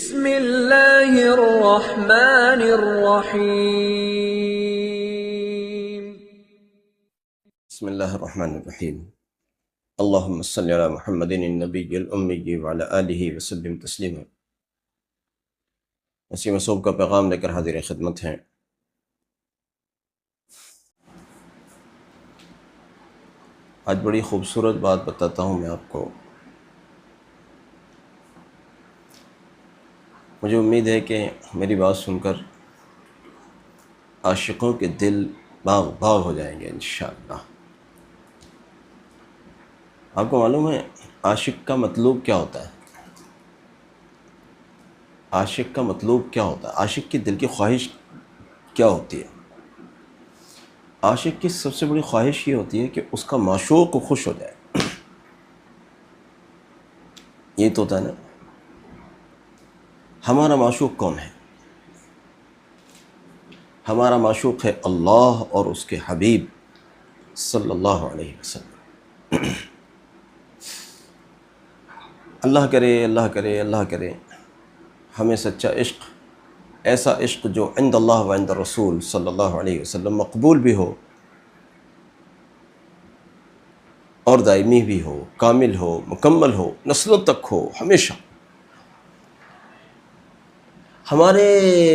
بسم اللہ الرحمن الرحیم بسم اللہ الرحمن الرحیم اللہم صلی علی محمد النبی الامی وعلی آلہ وسلم تسلیما۔ مسیح مسعود کا پیغام لے کر حاضر خدمت ہیں۔ آج بڑی خوبصورت بات بتاتا ہوں میں آپ کو۔ مجھے امید ہے کہ میری بات سن کر عاشقوں کے دل باغ باغ ہو جائیں گے انشاءاللہ۔ آپ کو معلوم ہے عاشق کا مطلوب کیا ہوتا ہے؟ عاشق کا مطلوب کیا ہوتا ہے؟ عاشق کی دل کی خواہش کیا ہوتی ہے؟ عاشق کی سب سے بڑی خواہش یہ ہوتی ہے کہ اس کا معشوق خوش ہو جائے۔ یہ تو ہوتا ہے نا۔ ہمارا معشوق کون ہے؟ ہمارا معشوق ہے اللہ اور اس کے حبیب صلی اللہ علیہ وسلم۔ اللہ کرے اللہ کرے اللہ کرے ہمیں سچا عشق، ایسا عشق جو عند اللہ و عند رسول صلی اللہ علیہ وسلم مقبول بھی ہو اور دائمی بھی ہو، کامل ہو، مکمل ہو، نسلوں تک ہو، ہمیشہ۔ ہمارے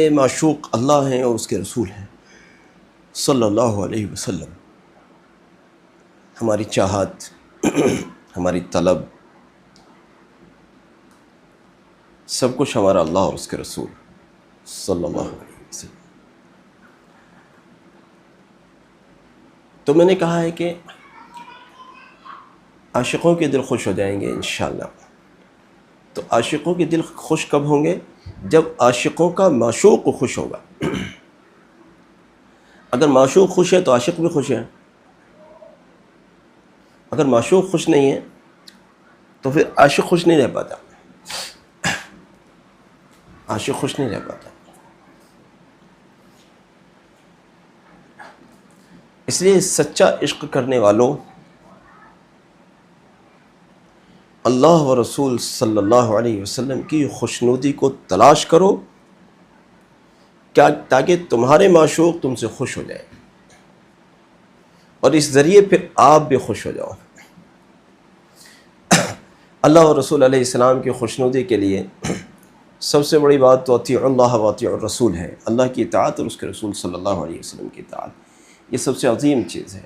معشوق اللہ ہیں اور اس کے رسول ہیں صلی اللہ علیہ وسلم۔ ہماری چاہت، ہماری طلب، سب کچھ ہمارا اللہ اور اس کے رسول صلی اللہ علیہ وسلم۔ تو میں نے کہا ہے کہ عاشقوں کے دل خوش ہو جائیں گے انشاءاللہ۔ تو عاشقوں کے دل خوش کب ہوں گے؟ جب عاشقوں کا معشوق خوش ہوگا۔ اگر معشوق خوش ہے تو عاشق بھی خوش ہے۔ اگر معشوق خوش نہیں ہے تو پھر عاشق خوش نہیں رہ پاتا، عاشق خوش نہیں رہ پاتا۔ اس لیے سچا عشق کرنے والوں اللہ و رسول صلی اللہ علیہ وسلم کی خوشنودی کو تلاش کرو، کیا تاکہ تمہارے معشوق تم سے خوش ہو جائے اور اس ذریعے پھر آپ بھی خوش ہو جاؤ۔ اللہ و رسول علیہ السلام کی خوشنودی کے لیے سب سے بڑی بات تو اطیع اللہ و اطیع الرسول ہے، اللہ کی اطاعت اور اس کے رسول صلی اللہ علیہ وسلم کی اطاعت۔ یہ سب سے عظیم چیز ہے۔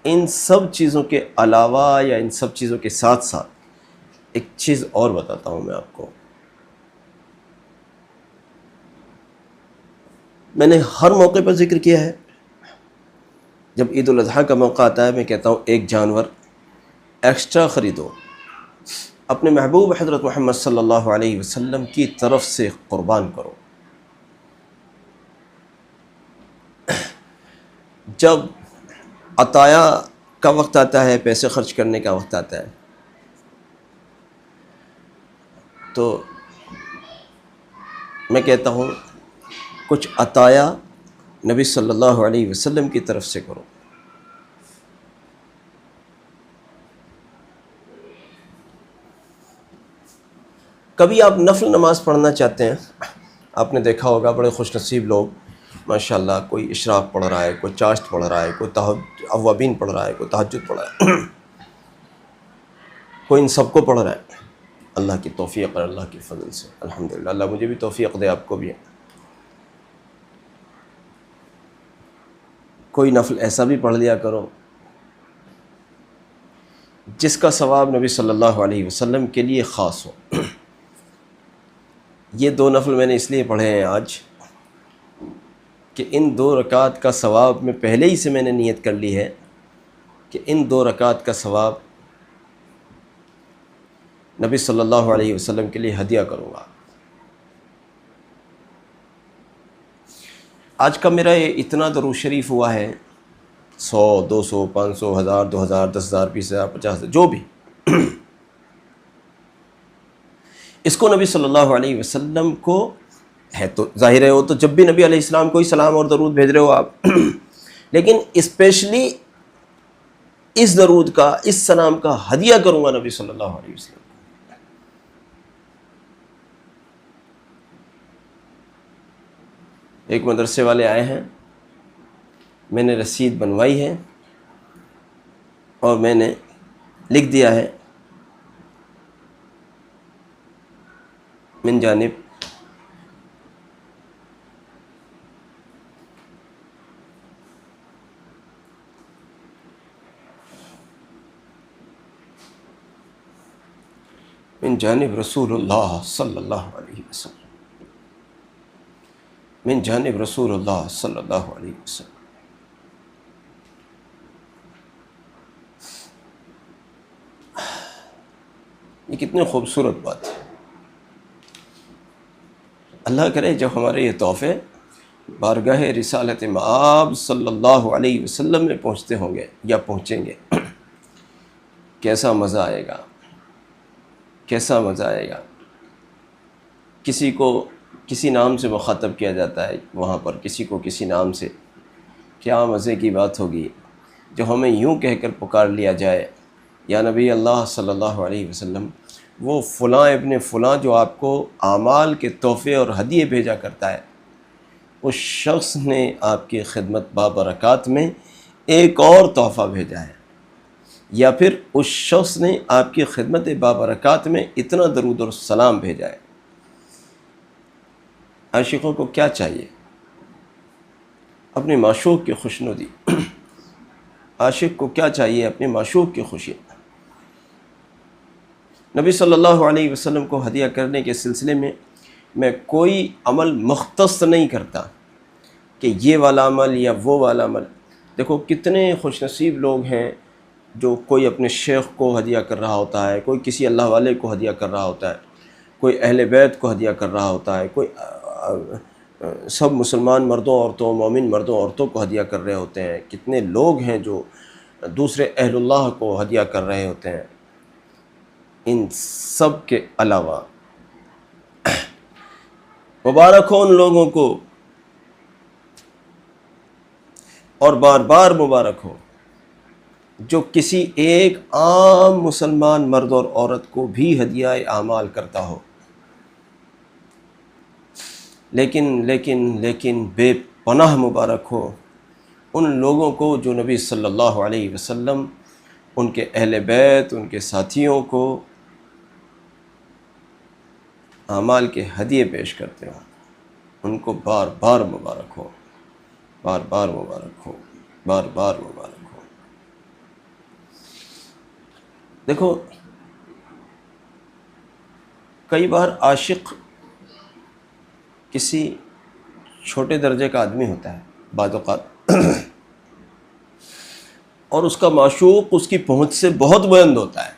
ان سب چیزوں کے علاوہ یا ان سب چیزوں کے ساتھ ساتھ ایک چیز اور بتاتا ہوں میں آپ کو۔ میں نے ہر موقع پر ذکر کیا ہے، جب عید الاضحیٰ کا موقع آتا ہے میں کہتا ہوں ایک جانور ایکسٹرا خریدو، اپنے محبوب حضرت محمد صلی اللہ علیہ وسلم کی طرف سے قربان کرو۔ جب عطایا کا وقت آتا ہے، پیسے خرچ کرنے کا وقت آتا ہے، تو میں کہتا ہوں کچھ عطایا نبی صلی اللہ علیہ وسلم کی طرف سے کرو۔ کبھی آپ نفل نماز پڑھنا چاہتے ہیں، آپ نے دیکھا ہوگا بڑے خوش نصیب لوگ ماشاءاللہ، کوئی اشراق پڑھ رہا ہے، کوئی چاشت پڑھ رہا ہے، کوئی اوابین پڑھ رہا ہے، کوئی تہجد پڑھ رہا ہے، کوئی ان سب کو پڑھ رہا ہے۔ اللہ کی توفیق اور اللہ کے فضل سے الحمدللہ، اللہ مجھے بھی توفیق دے، آپ کو بھی۔ کوئی نفل ایسا بھی پڑھ لیا کرو جس کا ثواب نبی صلی اللہ علیہ وسلم کے لیے خاص ہو۔ یہ دو نفل میں نے اس لیے پڑھے ہیں آج کہ ان 2 رکعت کا ثواب میں پہلے ہی سے میں نے نیت کر لی ہے کہ ان 2 رکعت کا ثواب نبی صلی اللہ علیہ وسلم کے لیے ہدیہ کروں گا۔ آج کا میرا یہ اتنا درود شریف ہوا ہے، 100 200 500 1000 2000 10,000 20,000 50,000 جو بھی، اس کو نبی صلی اللہ علیہ وسلم کو ہے تو ظاہر ہے وہ تو جب بھی نبی علیہ السلام کو ہی سلام اور درود بھیج رہے ہو آپ، لیکن اسپیشلی اس درود کا، اس سلام کا ہدیہ کروں گا نبی صلی اللہ علیہ وسلم۔ ایک مدرسے والے آئے ہیں، میں نے رسید بنوائی ہے اور میں نے لکھ دیا ہے من جانب من جانب رسول اللہ صلی اللہ علیہ وسلم، من جانب رسول اللہ صلی اللہ علیہ وسلم۔ یہ کتنی خوبصورت بات ہے۔ اللہ کرے جب ہمارے یہ تحفے بارگاہ رسالت مآب صلی اللہ علیہ وسلم میں پہنچتے ہوں گے یا پہنچیں گے، کیسا مزہ آئے گا، کیسا مزہ آئے گا۔ کسی کو کسی نام سے مخاطب کیا جاتا ہے وہاں پر، کسی کو کسی نام سے، کیا مزے کی بات ہوگی جو ہمیں یوں کہہ کر پکار لیا جائے، یا نبی اللہ صلی اللہ علیہ وسلم، وہ فلاں ابن فلاں جو آپ کو اعمال کے تحفے اور ہدیے بھیجا کرتا ہے، اس شخص نے آپ کی خدمت بابرکات میں ایک اور تحفہ بھیجا ہے، یا پھر اس شخص نے آپ کی خدمت بابرکات میں اتنا درود اور سلام بھیجا ہے۔ عاشقوں کو کیا چاہیے؟ اپنے معشوق کی خوشنودی۔ عاشق کو کیا چاہیے؟ اپنے معشوق کی خوشی۔ نبی صلی اللہ علیہ وسلم کو ہدیہ کرنے کے سلسلے میں کوئی عمل مختص نہیں کرتا کہ یہ والا عمل یا وہ والا عمل۔ دیکھو کتنے خوش نصیب لوگ ہیں جو کوئی اپنے شیخ کو ہدیہ کر رہا ہوتا ہے، کوئی کسی اللہ والے کو ہدیہ کر رہا ہوتا ہے، کوئی اہل بیت کو ہدیہ کر رہا ہوتا ہے، کوئی سب مسلمان مردوں عورتوں، مومن مردوں عورتوں کو ہدیہ کر رہے ہوتے ہیں۔ کتنے لوگ ہیں جو دوسرے اہل اللہ کو ہدیہ کر رہے ہوتے ہیں۔ ان سب کے علاوہ مبارک ہو ان لوگوں کو، اور بار بار مبارک ہو، جو کسی ایک عام مسلمان مرد اور عورت کو بھی ہدیہ اعمال کرتا ہو، لیکن بے پناہ مبارک ہو ان لوگوں کو جو نبی صلی اللہ علیہ وسلم، ان کے اہل بیت، ان کے ساتھیوں کو اعمال کے ہدیے پیش کرتے ہوں۔ ان کو بار بار مبارک ہو، بار بار مبارک ہو، بار بار مبارک ہو۔ دیکھو کئی بار عاشق کسی چھوٹے درجے کا آدمی ہوتا ہے بعض اوقات، اور اس کا معشوق اس کی پہنچ سے بہت بلند ہوتا ہے،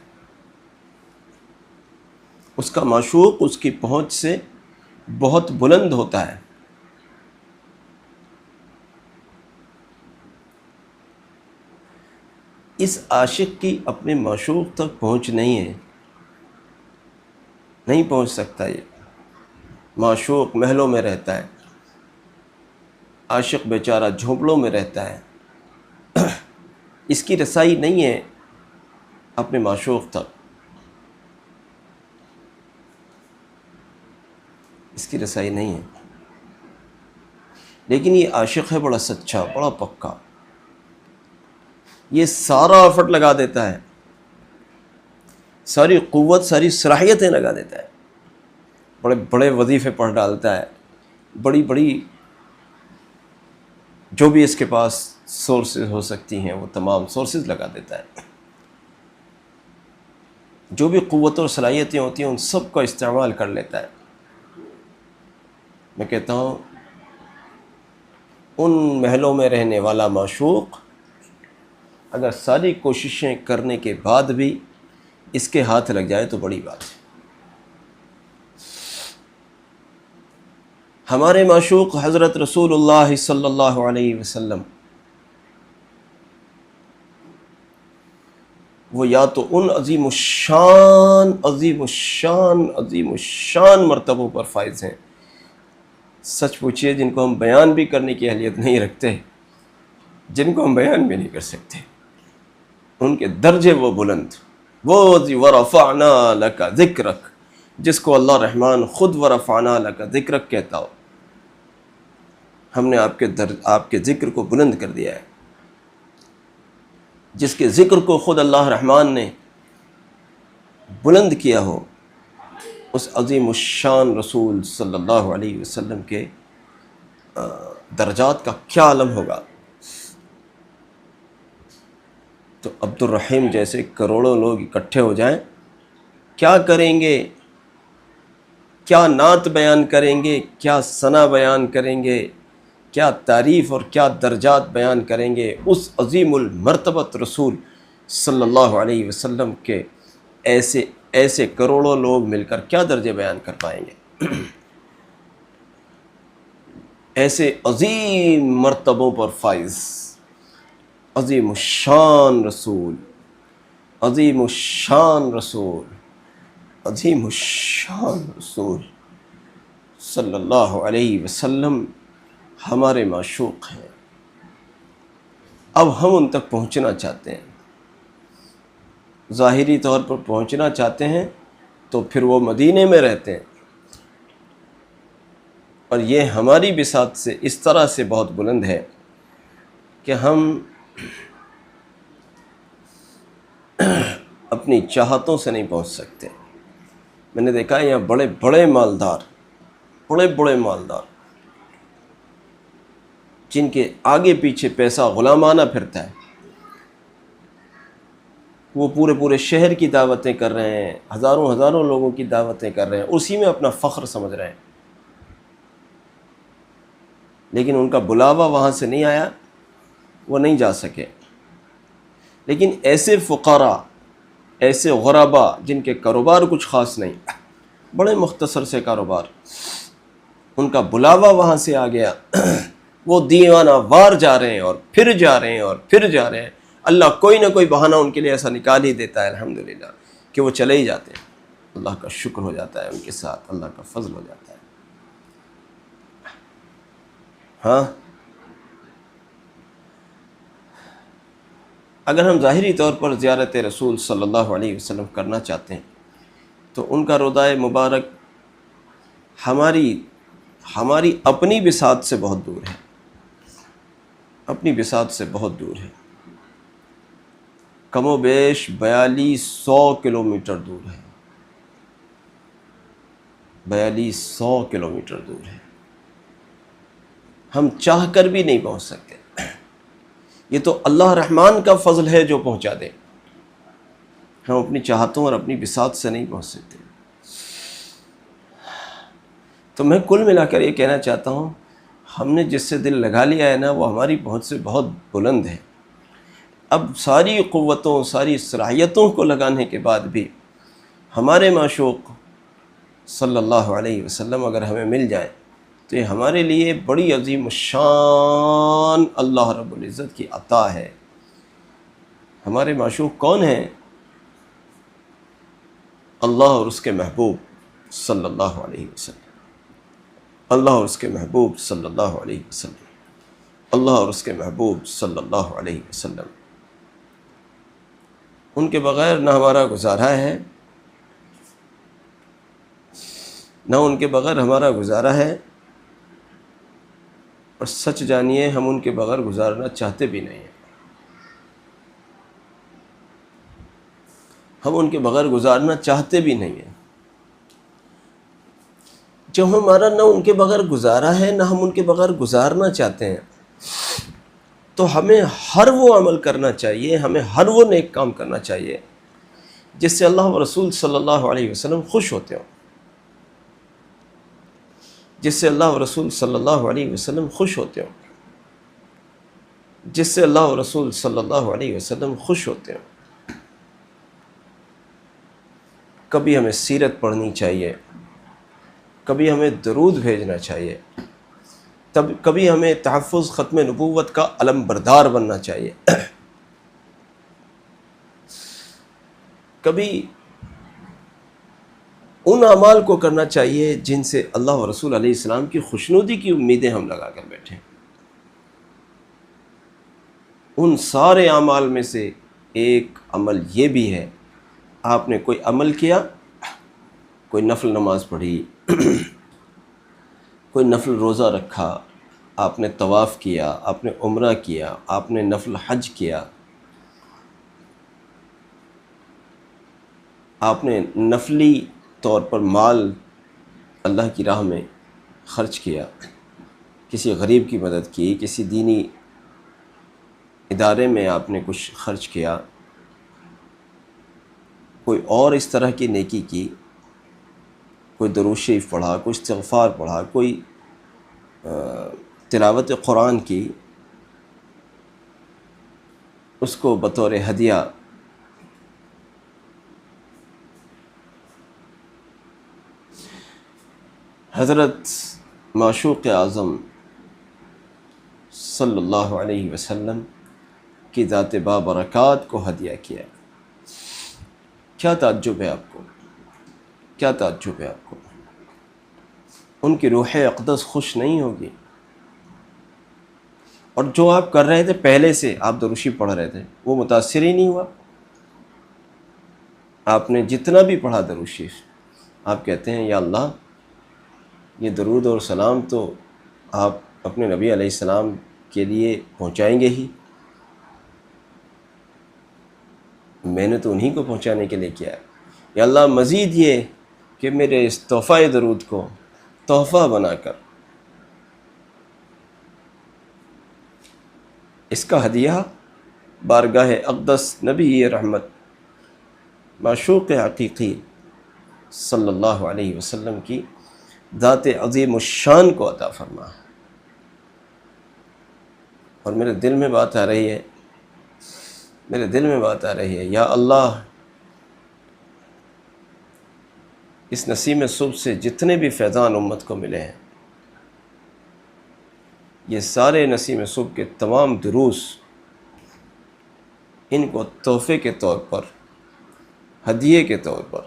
اس کا معشوق اس کی پہنچ سے بہت بلند ہوتا ہے۔ اس عاشق کی اپنے معشوق تک پہنچ نہیں ہے، نہیں پہنچ سکتا۔ یہ معشوق محلوں میں رہتا ہے، عاشق بیچارہ جھونپڑوں میں رہتا ہے، اس کی رسائی نہیں ہے اپنے معشوق تک، اس کی رسائی نہیں ہے۔ لیکن یہ عاشق ہے بڑا سچا، بڑا پکا، یہ سارا ایفرٹ لگا دیتا ہے، ساری قوت، ساری صلاحیتیں لگا دیتا ہے، بڑے بڑے وظیفے پڑھ ڈالتا ہے، بڑی بڑی جو بھی اس کے پاس سورسز ہو سکتی ہیں وہ تمام سورسز لگا دیتا ہے، جو بھی قوت اور صلاحیتیں ہوتی ہیں ان سب کا استعمال کر لیتا ہے۔ میں کہتا ہوں ان محلوں میں رہنے والا معشوق اگر ساری کوششیں کرنے کے بعد بھی اس کے ہاتھ لگ جائے تو بڑی بات ہے۔ ہمارے معشوق حضرت رسول اللہ صلی اللہ علیہ وسلم، وہ یا تو ان عظیم الشان مرتبوں پر فائز ہیں، سچ پوچھئے جن کو ہم بیان بھی کرنے کی اہلیت نہیں رکھتے، جن کو ہم بیان بھی نہیں کر سکتے، ان کے درجے وہ بلند، وہ ورفعنا لک ذکرک، جس کو اللہ رحمان خود ورفعنا لک ذکرک کہتا ہو۔ ہم نے آپ کے ذکر کو بلند کر دیا ہے، جس کے ذکر کو خود اللہ رحمان نے بلند کیا ہو، اس عظیم الشان رسول صلی اللہ علیہ وسلم کے درجات کا کیا عالم ہوگا۔ تو عبد الرحیم جیسے کروڑوں لوگ اکٹھے ہو جائیں، کیا کریں گے، کیا نعت بیان کریں گے، کیا ثنا بیان کریں گے، کیا تعریف اور کیا درجات بیان کریں گے اس عظیم المرتبت رسول صلی اللہ علیہ وسلم کے۔ ایسے کروڑوں لوگ مل کر کیا درجے بیان کر پائیں گے۔ ایسے عظیم مرتبوں پر فائز، عظیم الشان رسول، عظیم الشان رسول، عظیم الشان رسول صلی اللہ علیہ وسلم ہمارے معشوق ہیں۔ اب ہم ان تک پہنچنا چاہتے ہیں، ظاہری طور پر پہنچنا چاہتے ہیں، تو پھر وہ مدینے میں رہتے ہیں، اور یہ ہماری بساط سے اس طرح سے بہت بلند ہے کہ ہم اپنی چاہتوں سے نہیں پہنچ سکتے۔ میں نے دیکھا ہے یہاں بڑے بڑے مالدار جن کے آگے پیچھے پیسہ غلامانہ پھرتا ہے، وہ پورے شہر کی دعوتیں کر رہے ہیں، ہزاروں لوگوں کی دعوتیں کر رہے ہیں، اسی میں اپنا فخر سمجھ رہے ہیں، لیکن ان کا بلاوا وہاں سے نہیں آیا، وہ نہیں جا سکے۔ لیکن ایسے فقراء، ایسے غرباء جن کے کاروبار کچھ خاص نہیں، بڑے مختصر سے کاروبار، ان کا بلاوا وہاں سے آ گیا، وہ دیوانہ وار جا رہے ہیں اور پھر جا رہے ہیں اور پھر جا رہے ہیں۔ اللہ کوئی نہ کوئی بہانہ ان کے لیے ایسا نکال ہی دیتا ہے الحمدللہ کہ وہ چلے ہی جاتے ہیں۔ اللہ کا شکر ہو جاتا ہے ان کے ساتھ، اللہ کا فضل ہو جاتا ہے۔ ہاں، اگر ہم ظاہری طور پر زیارت رسول صلی اللہ علیہ وسلم کرنا چاہتے ہیں تو ان کا روضہ مبارک ہماری اپنی بساط سے بہت دور ہے، اپنی بساط سے بہت دور ہے، کم و بیش 4200 کلومیٹر دور ہے، 4200 کلومیٹر دور ہے، ہم چاہ کر بھی نہیں پہنچ سکتے۔ یہ تو اللہ رحمان کا فضل ہے جو پہنچا دے، ہم اپنی چاہتوں اور اپنی بساط سے نہیں پہنچ سکتے۔ تو میں کل ملا کر یہ کہنا چاہتا ہوں، ہم نے جس سے دل لگا لیا ہے نا، وہ ہماری پہنچ سے بہت بلند ہے۔ اب ساری قوتوں، ساری صلاحیتوں کو لگانے کے بعد بھی ہمارے معشوق صلی اللہ علیہ وسلم اگر ہمیں مل جائیں تو یہ ہمارے لیے بڑی عظیم الشان اللہ رب العزت کی عطا ہے۔ ہمارے معشوق کون ہیں؟ اللہ اور اس کے محبوب صلی اللہ علیہ وسلم، اللہ اور اس کے محبوب صلی اللہ علیہ وسلم، اللہ اور اس کے محبوب صلی اللہ علیہ وسلم۔ ان کے بغیر نہ ہمارا گزارا ہے، نہ ان کے بغیر ہمارا گزارا ہے، اور سچ جانیے ہم ان کے بغیر گزارنا چاہتے بھی نہیں ہیں۔ ہم ان کے بغیر گزارنا چاہتے بھی نہیں ہیں۔ جب ہمارا نہ ان کے بغیر گزارا ہے، نہ ہم ان کے بغیر گزارنا چاہتے ہیں، تو ہمیں ہر وہ عمل کرنا چاہیے، ہمیں ہر وہ نیک کام کرنا چاہیے جس سے اللہ و رسول صلی اللہ علیہ وسلم خوش ہوتے ہوں، جس سے اللہ و رسول صلی اللہ علیہ وسلم خوش ہوتے ہوں، جس سے اللہ و رسول صلی اللہ علیہ وسلم خوش ہوتے ہوں۔ کبھی ہمیں سیرت پڑھنی چاہیے، کبھی ہمیں درود بھیجنا چاہیے، کبھی ہمیں تحفظ ختم نبوت کا علم بردار بننا چاہیے، کبھی ان اعمال کو کرنا چاہیے جن سے اللہ و رسول علیہ السلام کی خوشنودی کی امیدیں ہم لگا کر بیٹھیں۔ ان سارے اعمال میں سے ایک عمل یہ بھی ہے، آپ نے کوئی عمل کیا، کوئی نفل نماز پڑھی، کوئی نفل روزہ رکھا، آپ نے طواف کیا، آپ نے عمرہ کیا، آپ نے نفل حج کیا، آپ نے نفلی طور پر مال اللہ کی راہ میں خرچ کیا، کسی غریب کی مدد کی، کسی دینی ادارے میں آپ نے کچھ خرچ کیا، کوئی اور اس طرح کی نیکی کی، کوئی درود شریف پڑھا، کوئی استغفار پڑھا، کوئی تلاوت قرآن کی، اس کو بطور ہدیہ حضرت معشوق اعظم صلی اللہ علیہ وسلم کی ذات بابرکات کو ہدیہ کیا، کیا تعجب ہے آپ کو؟ کیا تعجب ہے آپ کو؟ ان کی روح اقدس خوش نہیں ہوگی؟ اور جو آپ کر رہے تھے پہلے سے، آپ دروشی پڑھ رہے تھے، وہ متاثر ہی نہیں ہوا؟ آپ نے جتنا بھی پڑھا دروشی، آپ کہتے ہیں یا اللہ یہ درود اور سلام تو آپ اپنے نبی علیہ السلام کے لیے پہنچائیں گے ہی، میں نے تو انہی کو پہنچانے کے لیے کیا ہے، یا اللہ مزید یہ کہ میرے اس تحفہ درود کو تحفہ بنا کر اس کا ہدیہ بارگاہ اقدس نبی رحمت معشوق حقیقی صلی اللہ علیہ وسلم کی ذات عظیم الشان کو عطا فرما۔ اور میرے دل میں بات آ رہی ہے، میرے دل میں بات آ رہی ہے، یا اللہ اس نسیم صبح سے جتنے بھی فیضان امت کو ملے ہیں، یہ سارے نسیم صبح کے تمام دروس ان کو تحفے کے طور پر، ہدیے کے طور پر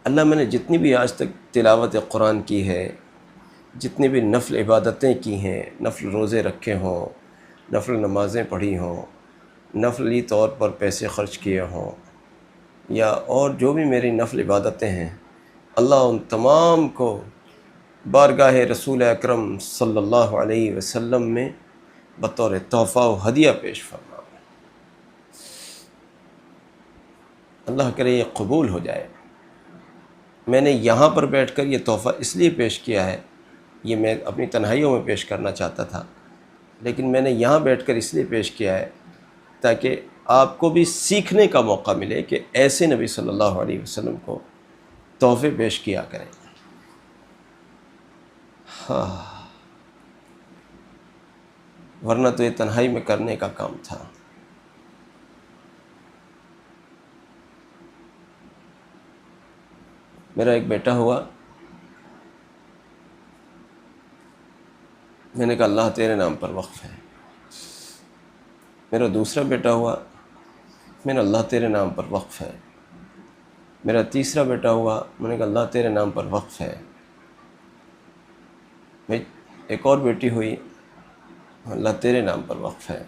اللہ، میں نے جتنی بھی آج تک تلاوت قرآن کی ہے، جتنی بھی نفل عبادتیں کی ہیں، نفل روزے رکھے ہوں، نفل نمازیں پڑھی ہوں، نفلی طور پر پیسے خرچ کیے ہوں، یا اور جو بھی میری نفل عبادتیں ہیں، اللہ ان تمام کو بارگاہ رسول اکرم صلی اللہ علیہ وسلم میں بطور تحفہ و ہدیہ پیش فرما۔ اللہ کرے یہ قبول ہو جائے۔ میں نے یہاں پر بیٹھ کر یہ تحفہ اس لیے پیش کیا ہے، یہ میں اپنی تنہائیوں میں پیش کرنا چاہتا تھا، لیکن میں نے یہاں بیٹھ کر اس لیے پیش کیا ہے تاکہ آپ کو بھی سیکھنے کا موقع ملے کہ ایسے نبی صلی اللہ علیہ وسلم کو تحفے پیش کیا کریں۔ ہاں، ورنہ تو یہ تنہائی میں کرنے کا کام تھا۔ میرا ایک بیٹا ہوا، میں نے کہا اللہ تیرے نام پر وقف ہے۔ میرا دوسرا بیٹا ہوا، میں نے اللہ تیرے نام پر وقف ہے۔ میرا تیسرا بیٹا ہوا، میں نے کہا اللہ تیرے نام پر وقف ہے۔ ایک اور بیٹی ہوئی، اللہ تیرے نام پر وقف ہے۔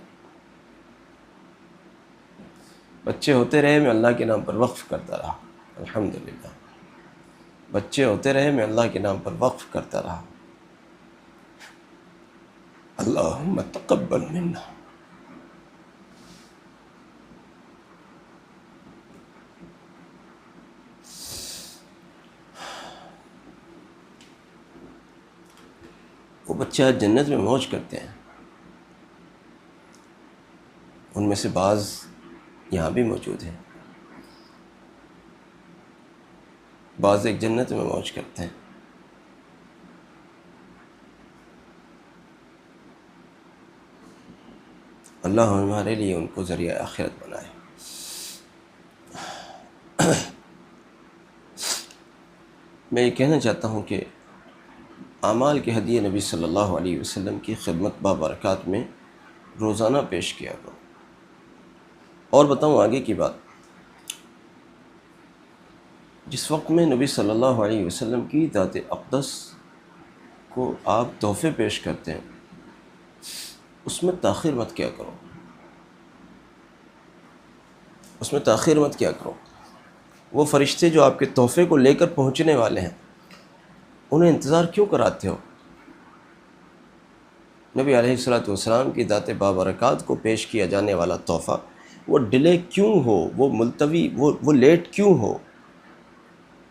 بچے ہوتے رہے، میں اللہ کے نام پر وقف کرتا رہا، الحمدللہ۔ بچے ہوتے رہے، میں اللہ کے نام پر وقف کرتا رہا۔ اللہم تقبل منا۔ وہ بچے آج جنت میں موج کرتے ہیں، ان میں سے بعض یہاں بھی موجود ہیں، بعض ایک جنت میں موج کرتے ہیں۔ اللہ ہمارے لیے ان کو ذریعہ آخرت بنائے۔ میں یہ کہنا چاہتا ہوں کہ اعمال کے ہدیے نبی صلی اللہ علیہ وسلم کی خدمت بابرکات میں روزانہ پیش کیا کرو۔ اور بتاؤں آگے کی بات، جس وقت میں نبی صلی اللہ علیہ وسلم کی ذات اقدس کو آپ تحفے پیش کرتے ہیں، اس میں تاخیر مت کیا کرو، اس میں تاخیر مت کیا کرو۔ وہ فرشتے جو آپ کے تحفے کو لے کر پہنچنے والے ہیں انہیں انتظار کیوں کراتے ہو؟ نبی علیہ الصلوۃ والسلام کی ذات بابرکات کو پیش کیا جانے والا تحفہ وہ ڈیلے کیوں ہو، وہ ملتوی، وہ لیٹ کیوں ہو؟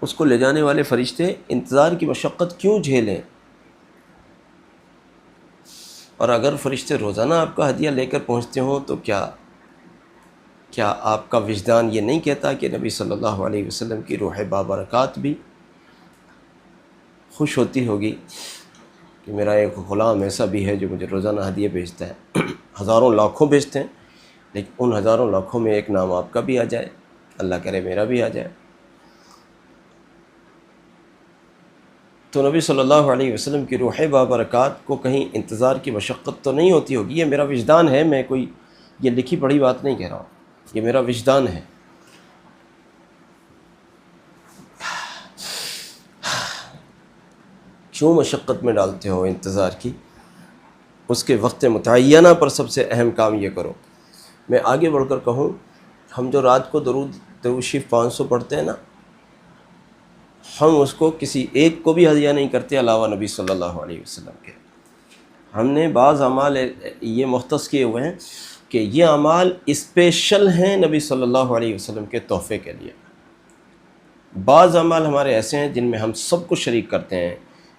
اس کو لے جانے والے فرشتے انتظار کی مشقت کیوں جھیلیں؟ اور اگر فرشتے روزانہ آپ کا ہدیہ لے کر پہنچتے ہوں تو کیا آپ کا وجدان یہ نہیں کہتا کہ نبی صلی اللہ علیہ وسلم کی روح بابرکات بھی خوش ہوتی ہوگی کہ میرا ایک غلام ایسا بھی ہے جو مجھے روزانہ ہدیہ بھیجتا ہے؟ ہزاروں لاکھوں بھیجتے ہیں، لیکن ان ہزاروں لاکھوں میں ایک نام آپ کا بھی آ جائے، اللہ کرے میرا بھی آ جائے۔ تو نبی صلی اللہ علیہ وسلم کی روح بابرکات کو کہیں انتظار کی مشقت تو نہیں ہوتی ہوگی؟ یہ میرا وجدان ہے، میں کوئی یہ لکھی پڑھی بات نہیں کہہ رہا ہوں، یہ میرا وجدان ہے۔ کیوں مشقت میں ڈالتے ہو انتظار کی؟ اس کے وقت متعینہ پر سب سے اہم کام یہ کرو۔ میں آگے بڑھ کر کہوں، ہم جو رات کو درود شریف 500 پڑھتے ہیں نا، ہم اس کو کسی ایک کو بھی ہدیہ نہیں کرتے علاوہ نبی صلی اللہ علیہ وسلم کے۔ ہم نے بعض اعمال یہ مختص کیے ہوئے ہیں کہ یہ اعمال اسپیشل ہیں نبی صلی اللہ علیہ وسلم کے تحفے کے لیے۔ بعض اعمال ہمارے ایسے ہیں جن میں ہم سب کو شریک کرتے ہیں،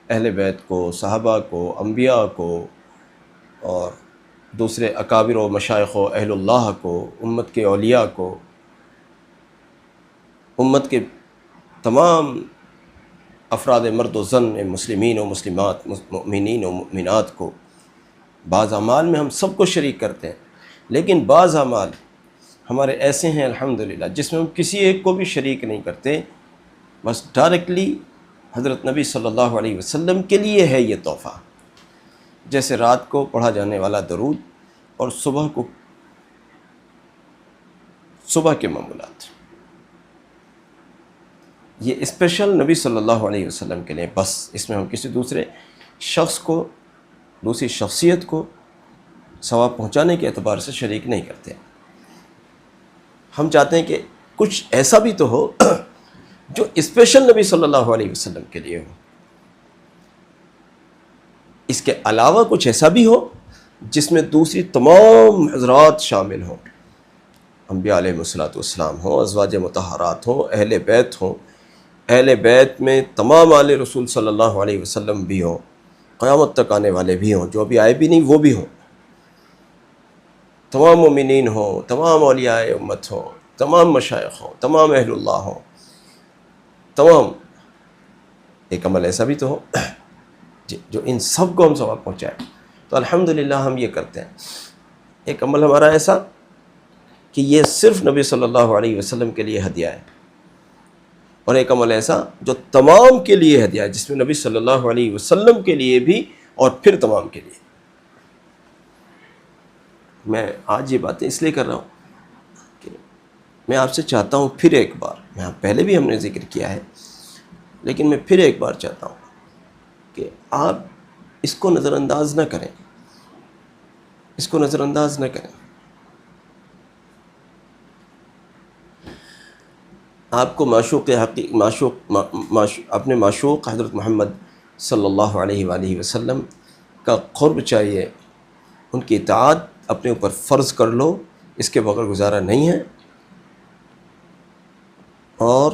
اہل بیت کو، صحابہ کو، انبیاء کو، اور دوسرے اکابر و مشائخ و اہل اللہ کو، امت کے اولیاء کو، امت کے تمام افراد مرد و زن، مسلمین و مسلمات، مؤمنین و مؤمنات کو۔ بعض اعمال میں ہم سب کو شریک کرتے ہیں، لیکن بعض اعمال ہمارے ایسے ہیں الحمدللہ جس میں ہم کسی ایک کو بھی شریک نہیں کرتے، بس ڈائریکٹلی حضرت نبی صلی اللہ علیہ وسلم کے لیے ہے یہ تحفہ۔ جیسے رات کو پڑھا جانے والا درود اور صبح کے معمولات، یہ اسپیشل نبی صلی اللہ علیہ وسلم کے لیے، بس اس میں ہم کسی دوسرے شخص کو، دوسری شخصیت کو ثواب پہنچانے کے اعتبار سے شریک نہیں کرتے۔ ہم چاہتے ہیں کہ کچھ ایسا بھی تو ہو جو اسپیشل نبی صلی اللہ علیہ وسلم کے لیے ہو، اس کے علاوہ کچھ ایسا بھی ہو جس میں دوسری تمام حضرات شامل ہوں، انبیاء علیہ السلام ہوں، ازواج مطہرات ہوں، اہل بیت ہوں، اہل بیت میں تمام آل رسول صلی اللہ علیہ وسلم بھی ہوں، قیامت تک آنے والے بھی ہوں، جو ابھی آئے بھی نہیں وہ بھی ہوں، تمام مومنین ہوں، تمام اولیاء امت ہوں، تمام مشائخ ہوں، تمام اہل اللہ ہوں، تمام۔ ایک عمل ایسا بھی تو ہو جو ان سب کو ہم ثواب پہنچائے، تو الحمدللہ ہم یہ کرتے ہیں۔ ایک عمل ہمارا ایسا کہ یہ صرف نبی صلی اللہ علیہ وسلم کے لیے ہدیہ ہے، اور ایک عمل ایسا جو تمام کے لیے ہدیہ ہے، جس میں نبی صلی اللہ علیہ وسلم کے لیے بھی اور پھر تمام کے لیے۔ میں آج یہ باتیں اس لیے کر رہا ہوں کہ میں آپ سے چاہتا ہوں پھر ایک بار، میں پہلے بھی ہم نے ذکر کیا ہے، لیکن میں پھر ایک بار چاہتا ہوں کہ آپ اس کو نظر انداز نہ کریں، اس کو نظر انداز نہ کریں۔ آپ کو اپنے معشوق حضرت محمد صلی اللہ علیہ وآلہ وسلم کا قرب چاہیے، ان کی اطاعت اپنے اوپر فرض کر لو، اس کے بغیر گزارا نہیں ہے، اور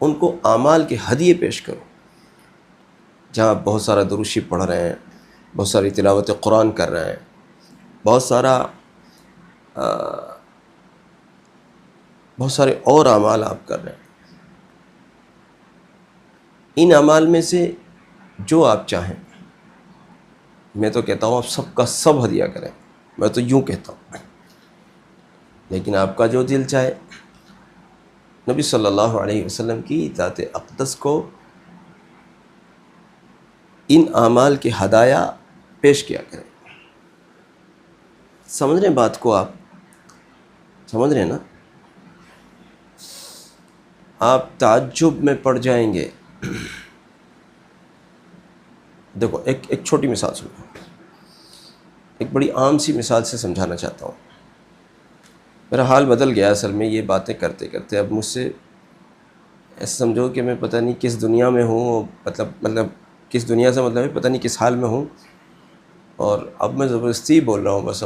ان کو اعمال کے ہدیے پیش کرو۔ جہاں آپ بہت سارا درود شریف پڑھ رہے ہیں، بہت ساری تلاوت قرآن کر رہے ہیں، بہت سارے اور اعمال آپ کر رہے ہیں، ان اعمال میں سے جو آپ چاہیں، میں تو کہتا ہوں آپ سب کا سب ہدیہ کریں، میں تو یوں کہتا ہوں، لیکن آپ کا جو دل چاہے، نبی صلی اللہ علیہ وسلم کی ذات اقدس کو ان اعمال کے ہدایہ پیش کیا کریں۔ سمجھ رہے ہیں بات کو؟ آپ سمجھ رہے ہیں نا؟ آپ تعجب میں پڑ جائیں گے۔ دیکھو ایک چھوٹی مثال سنو، ایک بڑی عام سی مثال سے سمجھانا چاہتا ہوں۔ میرا حال بدل گیا اصل میں یہ باتیں کرتے کرتے. اب مجھ سے ایسا سمجھو کہ میں پتہ نہیں کس دنیا میں ہوں، مطلب کس دنیا سے مطلب ہے پتہ نہیں کس حال میں ہوں، اور اب میں زبردستی بول رہا ہوں. بس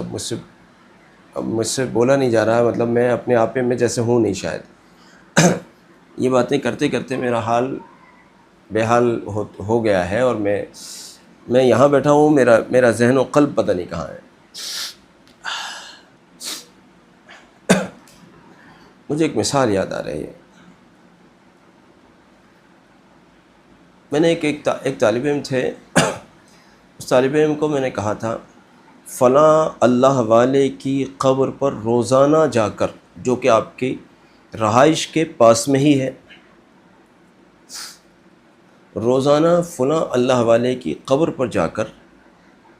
اب مجھ سے بولا نہیں جا رہا، مطلب میں اپنے آپ میں جیسے ہوں نہیں شاید. یہ باتیں کرتے کرتے میرا حال بے حال ہو گیا ہے، اور میں یہاں بیٹھا ہوں، میرا ذہن و قلب پتہ نہیں کہاں ہے. مجھے ایک مثال یاد آ رہی ہے. میں نے ایک طالب علم تھے، اس طالب علم کو میں نے کہا تھا فلاں اللہ والے کی قبر پر روزانہ جا کر، جو کہ آپ کی رہائش کے پاس میں ہی ہے، روزانہ فلاں اللہ والے کی قبر پر جا کر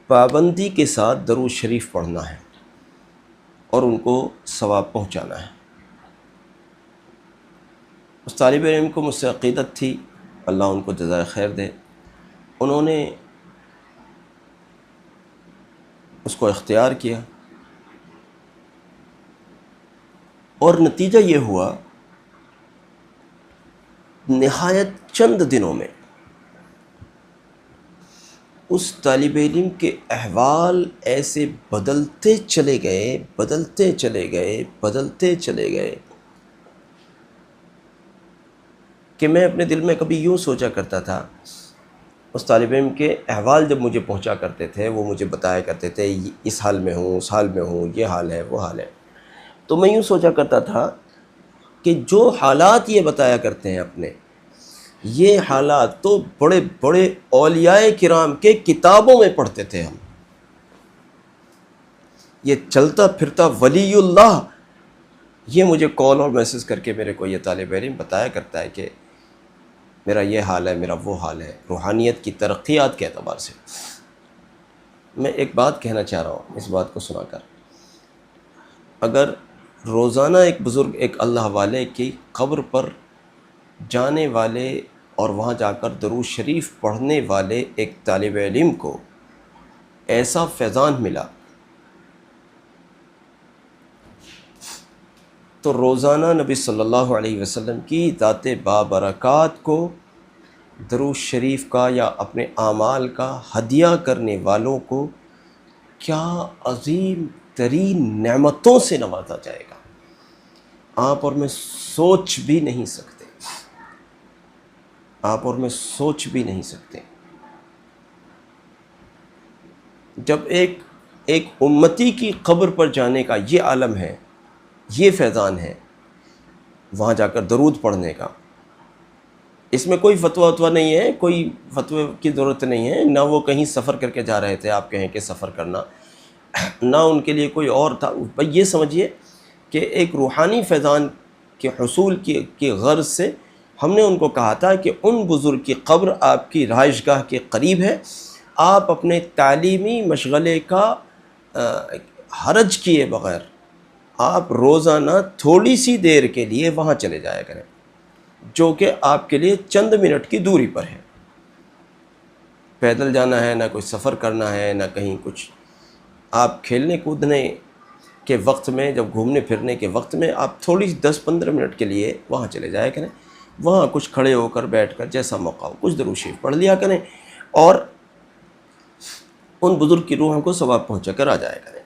پابندی کے ساتھ درود شریف پڑھنا ہے اور ان کو ثواب پہنچانا ہے. اس طالب علم کو مجھ سے عقیدت تھی، اللہ ان کو جزائے خیر دے. انہوں نے اس کو اختیار کیا، اور نتیجہ یہ ہوا نہایت چند دنوں میں اس طالب علم کے احوال ایسے بدلتے چلے گئے کہ میں اپنے دل میں کبھی یوں سوچا کرتا تھا. اس طالب علم کے احوال جب مجھے پہنچا کرتے تھے، وہ مجھے بتایا کرتے تھے اس حال میں ہوں، اس حال میں ہوں، یہ حال ہے، وہ حال ہے، تو میں یوں سوچا کرتا تھا کہ جو حالات یہ بتایا کرتے ہیں اپنے، یہ حالات تو بڑے بڑے اولیاء کرام کے کتابوں میں پڑھتے تھے ہم. یہ چلتا پھرتا ولی اللہ، یہ مجھے کال اور میسج کر کے میرے کو یہ طالب علم بتایا کرتا ہے کہ میرا یہ حال ہے، میرا وہ حال ہے، روحانیت کی ترقیات کے اعتبار سے. میں ایک بات کہنا چاہ رہا ہوں اس بات کو سنا کر. اگر روزانہ ایک بزرگ، ایک اللہ والے کی قبر پر جانے والے اور وہاں جا کر درود شریف پڑھنے والے ایک طالب علم کو ایسا فیضان ملا، تو روزانہ نبی صلی اللہ علیہ وسلم کی ذات بابرکات کو درود شریف کا یا اپنے اعمال کا ہدیہ کرنے والوں کو کیا عظیم ترین نعمتوں سے نوازا جائے گا، آپ اور میں سوچ بھی نہیں سکتے، آپ اور میں سوچ بھی نہیں سکتے. جب ایک امتی کی قبر پر جانے کا یہ عالم ہے، یہ فیضان ہے، وہاں جا کر درود پڑھنے کا، اس میں کوئی فتویٰ نہیں ہے، کوئی فتوے کی ضرورت نہیں ہے، نہ وہ کہیں سفر کر کے جا رہے تھے آپ کہیں کہ سفر کرنا، نہ ان کے لیے کوئی اور تھا. بھائی یہ سمجھیے کہ ایک روحانی فیضان کے حصول کی غرض سے ہم نے ان کو کہا تھا کہ ان بزرگ کی قبر آپ کی رہائش گاہ کے قریب ہے، آپ اپنے تعلیمی مشغلے کا حرج کیے بغیر آپ روزانہ تھوڑی سی دیر کے لیے وہاں چلے جایا کریں، جو کہ آپ کے لیے چند منٹ کی دوری پر ہے. پیدل جانا ہے، نہ کوئی سفر کرنا ہے، نہ کہیں کچھ. آپ کھیلنے کودنے کے وقت میں، جب گھومنے پھرنے کے وقت میں آپ تھوڑی 10-15 منٹ کے لیے وہاں چلے جایا کریں، وہاں کچھ کھڑے ہو کر بیٹھ کر جیسا موقع ہو کچھ درود شریف پڑھ لیا کریں، اور ان بزرگ کی روحوں کو ثواب پہنچا کر آ جایا کریں.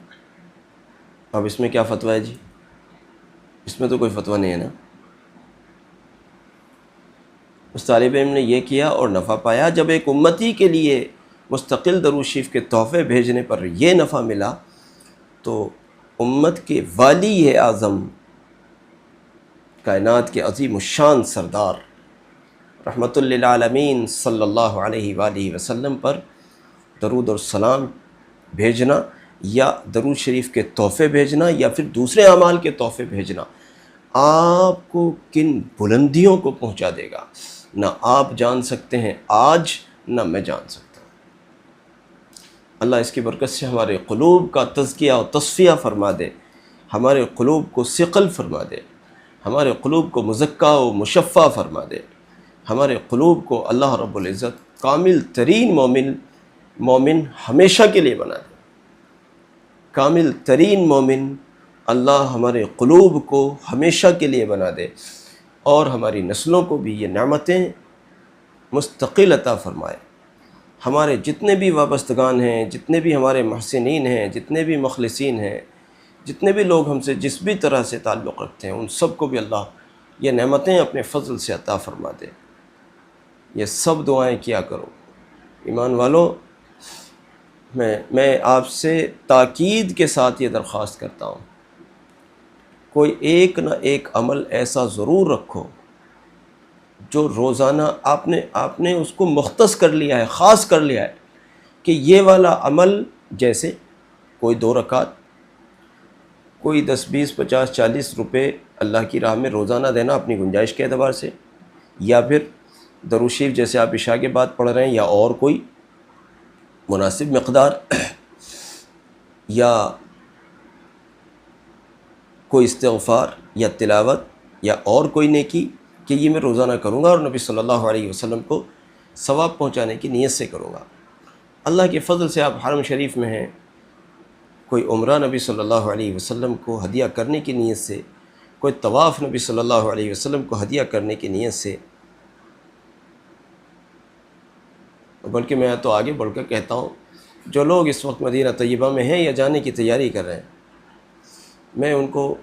اب اس میں کیا فتویٰ ہے جی؟ اس میں تو کوئی فتویٰ نہیں ہے نا. اس طالب علم نے یہ کیا اور نفع پایا. جب ایک امتی کے لیے مستقل درود شریف کے تحفے بھیجنے پر یہ نفع ملا، تو امت کے والی اعظم، کائنات کے عظیم الشان سردار رحمت للعالمین صلی اللہ علیہ وآلہ وسلم پر درود اور سلام بھیجنا، یا درود شریف کے تحفے بھیجنا، یا پھر دوسرے اعمال کے تحفے بھیجنا، آپ کو کن بلندیوں کو پہنچا دے گا، نہ آپ جان سکتے ہیں آج، نہ میں جان سکتا ہوں. اللہ اس کی برکت سے ہمارے قلوب کا تزکیہ و تصفیہ فرما دے، ہمارے قلوب کو ثقل فرما دے، ہمارے قلوب کو مزکہ و مشفع فرما دے، ہمارے قلوب کو اللہ رب العزت کامل ترین مومن ہمیشہ کے لیے بنا دے، کامل ترین مومن اللہ ہمارے قلوب کو ہمیشہ کے لیے بنا دے اور ہماری نسلوں کو بھی یہ نعمتیں مستقل عطا فرمائے۔ ہمارے جتنے بھی وابستگان ہیں، جتنے بھی ہمارے محسنین ہیں، جتنے بھی مخلصین ہیں، جتنے بھی لوگ ہم سے جس بھی طرح سے تعلق رکھتے ہیں، ان سب کو بھی اللہ یہ نعمتیں اپنے فضل سے عطا فرما دے۔ یہ سب دعائیں کیا کرو ایمان والو۔ میں آپ سے تاکید کے ساتھ یہ درخواست کرتا ہوں، کوئی ایک نہ ایک عمل ایسا ضرور رکھو جو روزانہ آپ نے اس کو مختص کر لیا ہے، خاص کر لیا ہے کہ یہ والا عمل، جیسے کوئی 2 رکعت، کوئی 10 20 50 40 روپے اللہ کی راہ میں روزانہ دینا اپنی گنجائش کے اعتبار سے، یا پھر درود شریف جیسے آپ عشاء کے بعد پڑھ رہے ہیں، یا اور کوئی مناسب مقدار، یا کوئی استغفار یا تلاوت یا اور کوئی نیکی کہ یہ میں روزانہ کروں گا اور نبی صلی اللہ علیہ وسلم کو ثواب پہنچانے کی نیت سے کروں گا۔ اللہ کے فضل سے آپ حرم شریف میں ہیں، کوئی عمرہ نبی صلی اللہ علیہ وسلم کو ہدیہ کرنے کی نیت سے، کوئی طواف نبی صلی اللہ علیہ وسلم کو ہدیہ کرنے کی نیت سے، بلکہ میں تو آگے بڑھ کر کہتا ہوں، جو لوگ اس وقت مدینہ طیبہ میں ہیں یا جانے کی تیاری کر رہے ہیں، میں ان کو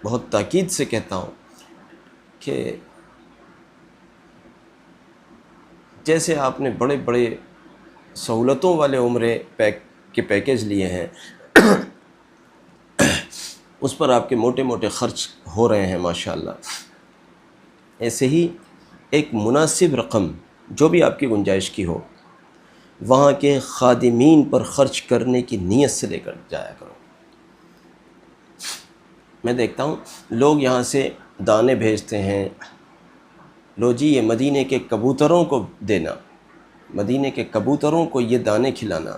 بہت تاکید سے کہتا ہوں کہ جیسے آپ نے بڑے بڑے سہولتوں والے عمرے کے پیکیج لیے ہیں، اس پر آپ کے موٹے موٹے خرچ ہو رہے ہیں ماشاءاللہ، ایسے ہی ایک مناسب رقم جو بھی آپ کی گنجائش کی ہو وہاں کے خادمین پر خرچ کرنے کی نیت سے لے کر جایا کرو۔ میں دیکھتا ہوں لوگ یہاں سے دانے بھیجتے ہیں، لو جی یہ مدینے کے کبوتروں کو دینا، مدینے کے کبوتروں کو یہ دانے کھلانا۔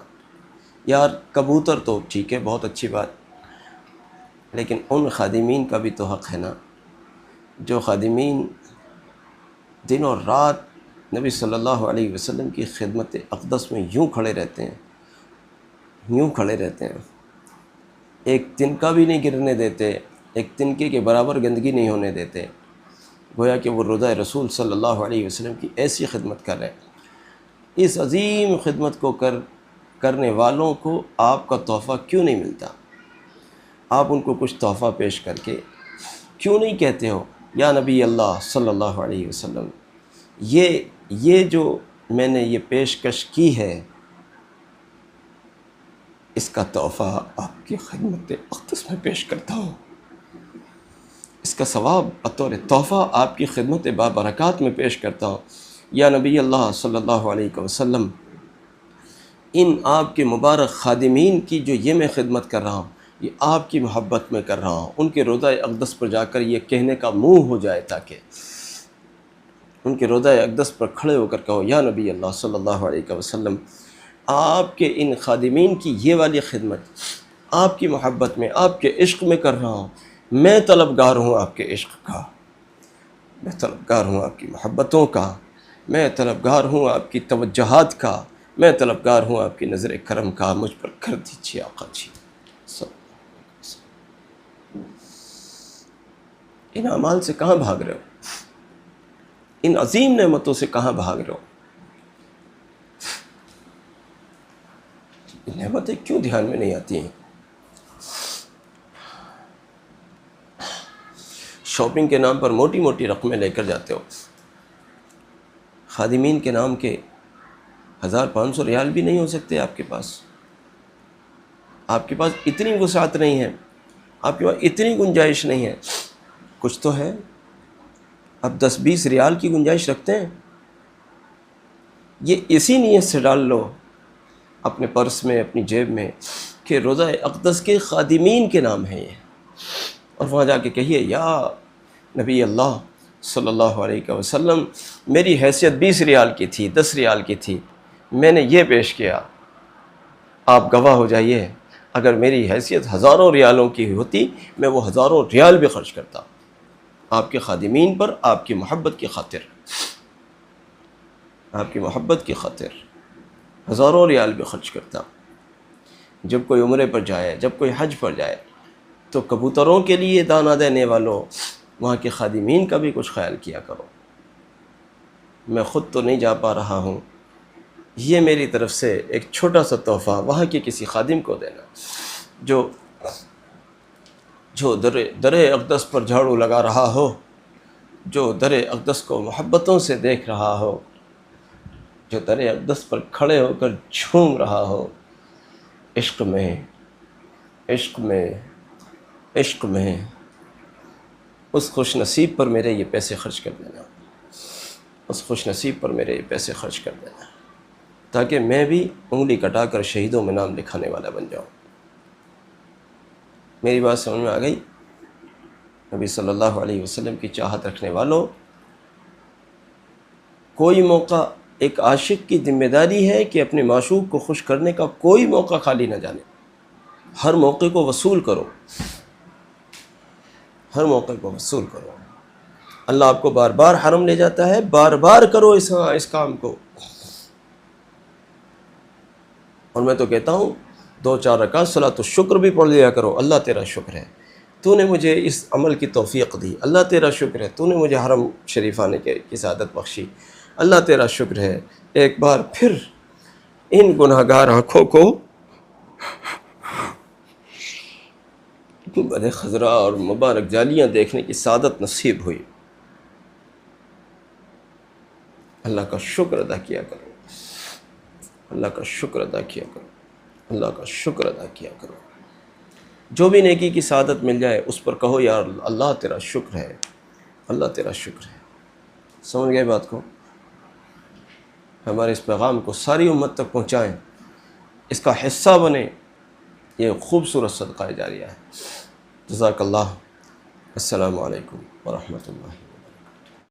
یار کبوتر تو ٹھیک ہے، بہت اچھی بات، لیکن ان خادمین کا بھی تو حق ہے نا، جو خادمین دن اور رات نبی صلی اللہ علیہ وسلم کی خدمت اقدس میں یوں کھڑے رہتے ہیں، ایک تنکا بھی نہیں گرنے دیتے، ایک تنکے کے برابر گندگی نہیں ہونے دیتے، گویا کہ وہ روضہ رسول صلی اللہ علیہ وسلم کی ایسی خدمت کر رہے ہیں۔ اس عظیم خدمت کو کرنے والوں کو آپ کا تحفہ کیوں نہیں ملتا؟ آپ ان کو کچھ تحفہ پیش کر کے کیوں نہیں کہتے ہو یا نبی اللہ صلی اللہ علیہ وسلم، یہ جو میں نے یہ پیشکش کی ہے، اس کا تحفہ آپ کی خدمت اقدس میں پیش کرتا ہوں، اس کا ثواب بطور تحفہ آپ کی خدمت بابرکات میں پیش کرتا ہوں۔ یا نبی اللہ صلی اللہ علیہ وسلم، ان آپ کے مبارک خادمین کی جو یہ میں خدمت کر رہا ہوں، یہ آپ کی محبت میں کر رہا ہوں، ان کے روضہ اقدس پر جا کر یہ کہنے کا منہ ہو جائے، تاکہ ان کے روضہ اقدس پر کھڑے ہو کر کہو یا نبی اللہ صلی اللہ علیہ وسلم، آپ کے ان خادمین کی یہ والی خدمت آپ کی محبت میں، آپ کے عشق میں کر رہا ہوں، میں طلبگار ہوں آپ کے عشق کا، میں طلبگار ہوں آپ کی محبتوں کا، میں طلبگار ہوں آپ کی توجہات کا، میں طلبگار ہوں آپ کی نظر کرم کا، مجھ پر کر دیجیے آقا جی۔ ان اعمال سے کہاں بھاگ رہے ہو؟ ان عظیم نعمتوں سے کہاں بھاگ رہے ہو؟ نعمتیں کیوں دھیان میں نہیں آتی ہیں؟ شاپنگ کے نام پر موٹی موٹی رقمیں لے کر جاتے ہو، خادمین کے نام کے 1500 ریال بھی نہیں ہو سکتے آپ کے پاس، آپ کے پاس اتنی وسعت نہیں ہے، آپ کے پاس اتنی گنجائش نہیں ہے، کچھ تو ہے، اب 10-20 ریال کی گنجائش رکھتے ہیں، یہ اسی نیت سے ڈال لو اپنے پرس میں، اپنی جیب میں، کہ روضہ اقدس کے خادمین کے نام ہیں یہ، اور وہاں جا کے کہیے یا نبی اللہ صلی اللہ علیہ وسلم، میری حیثیت 20 ریال کی تھی، 10 ریال کی تھی، میں نے یہ پیش کیا، آپ گواہ ہو جائیے، اگر میری حیثیت ہزاروں ریالوں کی ہوتی میں وہ ہزاروں ریال بھی خرچ کرتا آپ کے خادمین پر، آپ کی محبت کی خاطر، آپ کی محبت کی خاطر ہزاروں ریال بھی خرچ کرتا۔ جب کوئی عمرے پر جائے، جب کوئی حج پر جائے تو کبوتروں کے لیے دانہ دینے والوں، وہاں کے خادمین کا بھی کچھ خیال کیا کرو۔ میں خود تو نہیں جا پا رہا ہوں، یہ میری طرف سے ایک چھوٹا سا تحفہ وہاں کے کسی خادم کو دینا جو در اقدس پر جھاڑو لگا رہا ہو، جو در اقدس کو محبتوں سے دیکھ رہا ہو، جو در اقدس پر کھڑے ہو کر جھوم رہا ہو، عشق میں عشق میں عشق میں، اس خوش نصیب پر میرے یہ پیسے خرچ کر دینا، اس خوش نصیب پر میرے یہ پیسے خرچ کر دینا، تاکہ میں بھی انگلی کٹا کر شہیدوں میں نام لکھانے والا بن جاؤں۔ میری بات سمجھ میں آ گئی؟ نبی صلی اللہ علیہ وسلم کی چاہت رکھنے والوں، کوئی موقع، ایک عاشق کی ذمہ داری ہے کہ اپنے معشوق کو خوش کرنے کا کوئی موقع خالی نہ جانے، ہر موقع کو وصول کرو، ہر موقع کو وصول کرو۔ اللہ آپ کو بار بار حرم لے جاتا ہے، بار بار کرو اس کام کو۔ اور میں تو کہتا ہوں 2-4 رکعت صلاۃ الشکر بھی پڑھ لیا کرو۔ اللہ تیرا شکر ہے تو نے مجھے اس عمل کی توفیق دی، اللہ تیرا شکر ہے تو نے مجھے حرم شریف آنے کی سعادت بخشی، اللہ تیرا شکر ہے۔ ایک بار پھر ان گناہگار آنکھوں کو بڑے خضرا اور مبارک جالیاں دیکھنے کی سعادت نصیب ہوئی۔ اللہ کا شکر ادا کیا کرو، اللہ کا شکر ادا کیا کرو، اللہ کا شکر ادا کیا کرو۔ جو بھی نیکی کی سعادت مل جائے اس پر کہو یا اللہ تیرا شکر ہے، اللہ تیرا شکر ہے۔ سمجھ گئے بات کو؟ ہمارے اس پیغام کو ساری امت تک پہنچائیں، اس کا حصہ بنیں، یہ خوبصورت صدقہ جاریہ ہے۔ جزاک اللہ۔ السلام علیکم ورحمۃ اللہ۔